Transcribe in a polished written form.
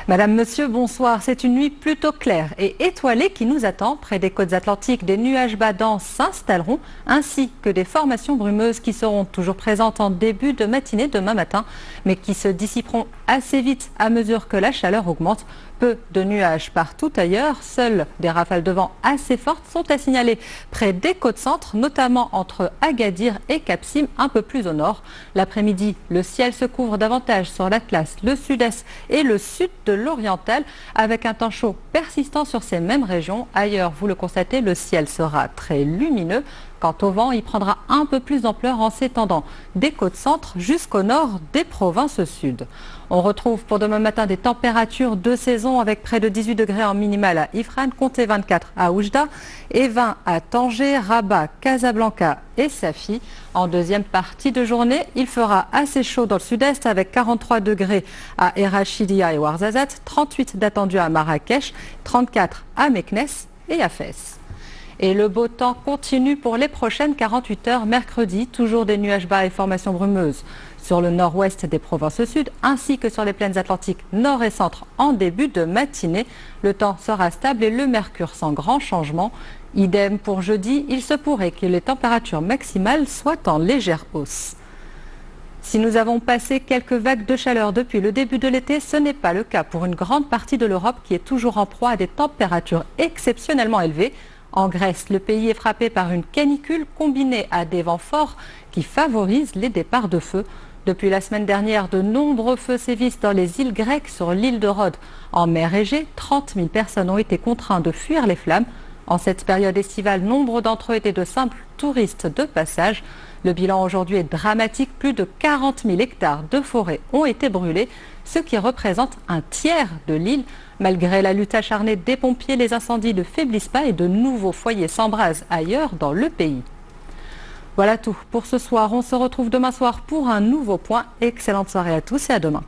Madame, monsieur, bonsoir. C'est une nuit plutôt claire et étoilée qui nous attend. Près des côtes atlantiques, des nuages bas denses s'installeront, ainsi que des formations brumeuses qui seront toujours présentes en début de matinée demain matin, mais qui se dissiperont assez vite à mesure que la chaleur augmente. Peu de nuages partout ailleurs. Seules des rafales de vent assez fortes sont à signaler près des côtes centres, notamment entre Agadir et Cap-Sim, un peu plus au nord. L'après-midi, le ciel se couvre davantage sur l'Atlas, le sud-est et le sud de l'Oriental, avec un temps chaud persistant sur ces mêmes régions. Ailleurs, vous le constatez, le ciel sera très lumineux. Quant au vent, il prendra un peu plus d'ampleur en s'étendant des côtes centres jusqu'au nord des provinces sud. On retrouve pour demain matin des températures de saison avec près de 18 degrés en minimale à Ifrane, comptez 24 à Oujda et 20 à Tanger, Rabat, Casablanca et Safi. En deuxième partie de journée, il fera assez chaud dans le sud-est avec 43 degrés à Erachidia et Ouarzazate, 38 d'attendu à Marrakech, 34 à Meknès et à Fès. Et le beau temps continue pour les prochaines 48 heures. Mercredi, toujours des nuages bas et formations brumeuses sur le nord-ouest des provinces sud, ainsi que sur les plaines atlantiques nord et centre en début de matinée. Le temps sera stable et le mercure sans grand changement. Idem pour jeudi, il se pourrait que les températures maximales soient en légère hausse. Si nous avons passé quelques vagues de chaleur depuis le début de l'été, ce n'est pas le cas pour une grande partie de l'Europe qui est toujours en proie à des températures exceptionnellement élevées. En Grèce, le pays est frappé par une canicule combinée à des vents forts qui favorisent les départs de feu. Depuis la semaine dernière, de nombreux feux sévissent dans les îles grecques sur l'île de Rhodes. En mer Égée, 30 000 personnes ont été contraintes de fuir les flammes. En cette période estivale, nombre d'entre eux étaient de simples touristes de passage. Le bilan aujourd'hui est dramatique. Plus de 40 000 hectares de forêt ont été brûlés, ce qui représente un tiers de l'île. Malgré la lutte acharnée des pompiers, les incendies ne faiblissent pas et de nouveaux foyers s'embrasent ailleurs dans le pays. Voilà tout pour ce soir. On se retrouve demain soir pour un nouveau point. Excellente soirée à tous et à demain.